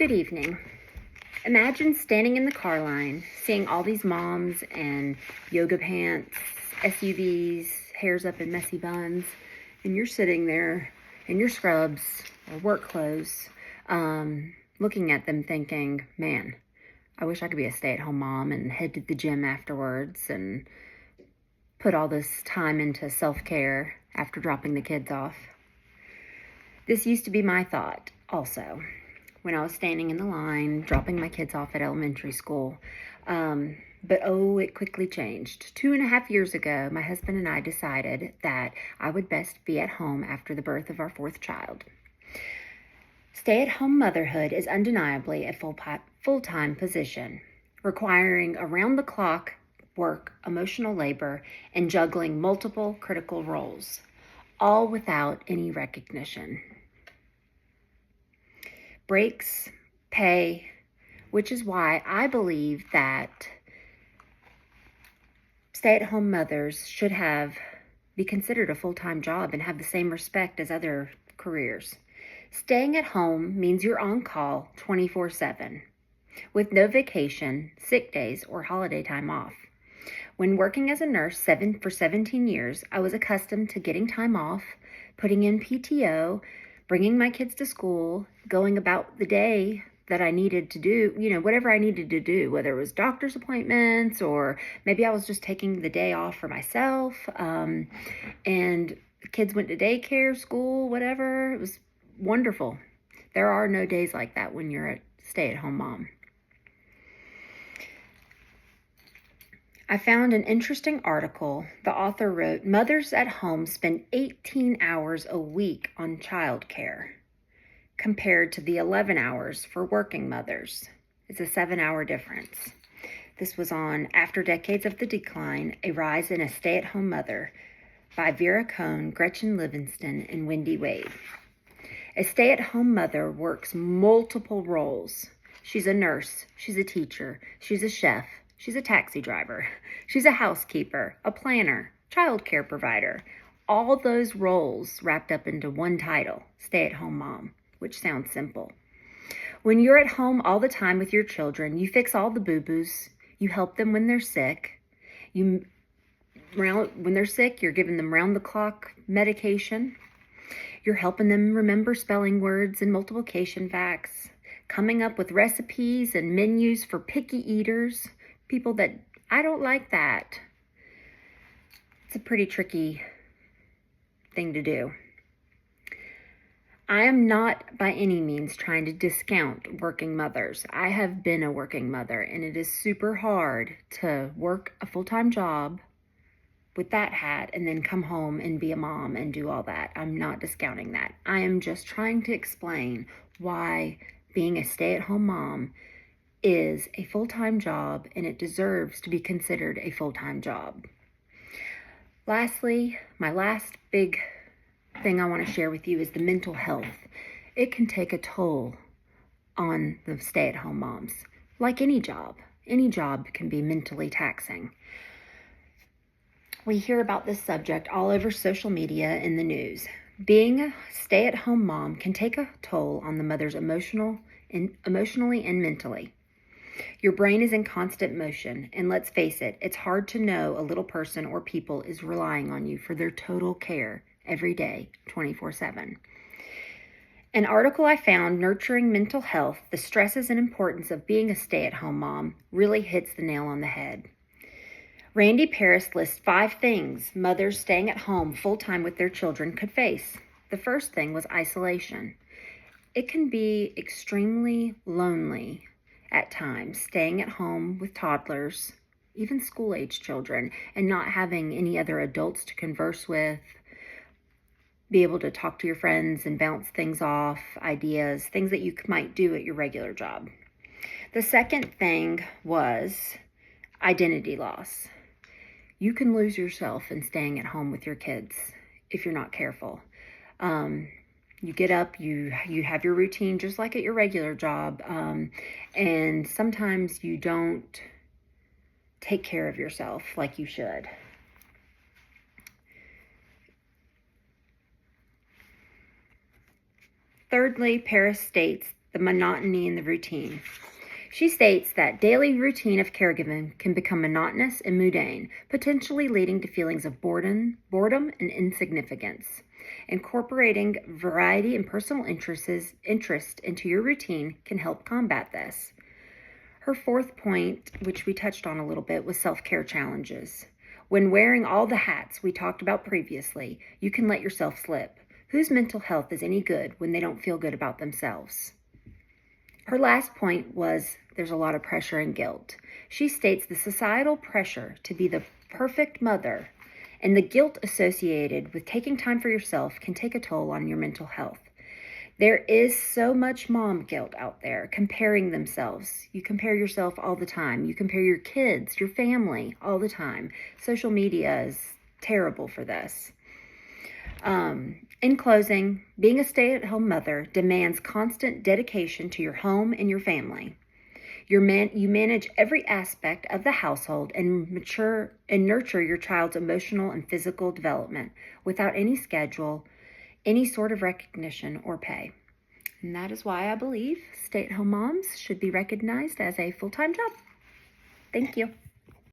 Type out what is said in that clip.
Good evening. Imagine standing in the car line, seeing all these moms in yoga pants, SUVs, hairs up in messy buns, and you're sitting there in your scrubs or work clothes, looking at them thinking, man, I wish I could be a stay-at-home mom and head to the gym afterwards and put all this time into self-care after dropping the kids off. This used to be my thought also when I was standing in the line, dropping my kids off at elementary school. But it quickly changed. 2.5 years ago, my husband and I decided that I would best be at home after the birth of our fourth child. Stay-at-home motherhood is undeniably a full-time position, requiring around-the-clock work, emotional labor, and juggling multiple critical roles, all without any recognition. Breaks, pay, which is why I believe that stay-at-home mothers should be considered a full-time job and have the same respect as other careers. Staying at home means you're on call 24/7, with no vacation, sick days, or holiday time off. When working as a nurse for 17 years, I was accustomed to getting time off, putting in PTO, bringing my kids to school, going about the day that I needed to do, whatever I needed to do, whether it was doctor's appointments or maybe I was just taking the day off for myself. And the kids went to daycare, school, whatever. It was wonderful. There are no days like that when you're a stay-at-home mom. I found an interesting article. The author wrote, mothers at home spend 18 hours a week on childcare compared to the 11 hours for working mothers. It's a 7-hour difference. This was on After Decades of the Decline, A Rise in a Stay-at-Home Mother by Vera Cohn, Gretchen Livingston, and Wendy Wade. A stay-at-home mother works multiple roles. She's a nurse, she's a teacher, she's a chef, she's a taxi driver, she's a housekeeper, a planner, child care provider. All those roles wrapped up into one title, stay-at-home mom, which sounds simple. When you're at home all the time with your children, you fix all the boo-boos, you help them when they're sick. When they're sick, you're giving them round-the-clock medication. You're helping them remember spelling words and multiplication facts, coming up with recipes and menus for picky eaters, people that, I don't like that. It's a pretty tricky thing to do. I am not by any means trying to discount working mothers. I have been a working mother, and it is super hard to work a full-time job with that hat and then come home and be a mom and do all that. I'm not discounting that. I am just trying to explain why being a stay-at-home mom is a full-time job, and it deserves to be considered a full-time job. Lastly, my last big thing I want to share with you is the mental health. It can take a toll on the stay-at-home moms. Like any job can be mentally taxing. We hear about this subject all over social media and the news. Being a stay-at-home mom can take a toll on the mother's emotionally and mentally. Your brain is in constant motion, and let's face it, it's hard to know a little person or people is relying on you for their total care every day, 24/7. An article I found, Nurturing Mental Health, the Stresses and Importance of Being a Stay-at-Home Mom, really hits the nail on the head. Randy Paris lists 5 things mothers staying at home full-time with their children could face. The first thing was isolation. It can be extremely lonely at times, staying at home with toddlers, even school-age children, and not having any other adults to converse with, be able to talk to your friends and bounce things off, ideas, things that you might do at your regular job. The second thing was identity loss. You can lose yourself in staying at home with your kids if you're not careful. You get up, you have your routine just like at your regular job, and sometimes you don't take care of yourself like you should. Thirdly, Paris states the monotony and the routine. She states that daily routine of caregiving can become monotonous and mundane, potentially leading to feelings of boredom and insignificance. Incorporating variety and personal interest into your routine can help combat this. Her fourth point, which we touched on a little bit, was self-care challenges. When wearing all the hats we talked about previously, you can let yourself slip. Whose mental health is any good when they don't feel good about themselves? Her last point was there's a lot of pressure and guilt. She states the societal pressure to be the perfect mother and the guilt associated with taking time for yourself can take a toll on your mental health. There is so much mom guilt out there, comparing themselves. You compare yourself all the time. You compare your kids, your family all the time. Social media is terrible for this. In closing, being a stay-at-home mother demands constant dedication to your home and your family. You manage every aspect of the household and nurture your child's emotional and physical development without any schedule, any sort of recognition or pay. And that is why I believe stay-at-home moms should be recognized as a full-time job. Thank you.